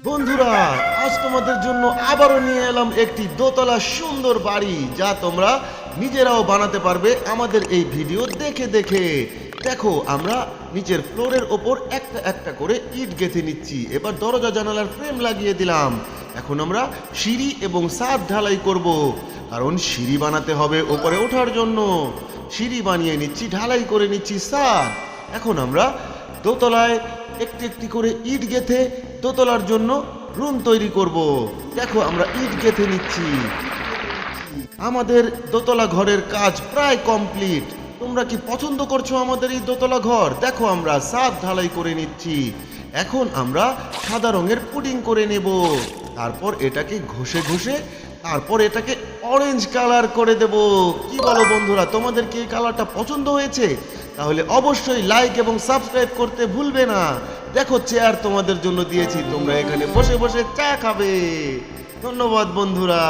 বন্ধুরা, আজ তোমাদের জন্য আবারও নিয়ে এলাম একটি দোতলা সুন্দর বাড়ি, যা তোমরা নিজেরাও বানাতে পারবে আমাদের এই ভিডিও দেখে দেখে। দেখো, আমরা নিচের ফ্লোরের ওপর একটা একটা করে ইট গেঁথে নিচ্ছি। এবার দরজা জানালার ফ্রেম লাগিয়ে দিলাম। এখন আমরা সিঁড়ি এবং ছাদ ঢালাই করব, কারণ সিঁড়ি বানাতে হবে ওপরে ওঠার জন্য। সিঁড়ি বানিয়ে নিচ্ছি, ঢালাই করে নিচ্ছি ছাদ। এখন আমরা দোতলায় একটি একটি করে ইট গেঁথে দোতলার জন্য রুম তৈরি করব। দেখো, আমরা ইট গেঁথে নিচ্ছি। আমাদের দোতলা ঘরের কাজ প্রায় কমপ্লিট। তোমরা কি পছন্দ করছো আমাদের এই দোতলা ঘর? দেখো, আমরা ছাদ ঢালাই করে নিচ্ছি। এখন আমরা সাদা রঙের পুডিং করে নেব। তারপর এটাকে ঘষে ঘষে তারপর এটাকে অরেঞ্জ কালার করে দেব। কি বলো বন্ধুরা, তোমাদের কি এই কালারটা পছন্দ হয়েছে? তাহলে অবশ্যই লাইক এবং সাবস্ক্রাইব করতে ভুলবে না। দেখো, চেয়ার তোমাদের জন্য দিয়েছি, তোমরা এখানে বসে বসে চা খাবে। ধন্যবাদ বন্ধুরা।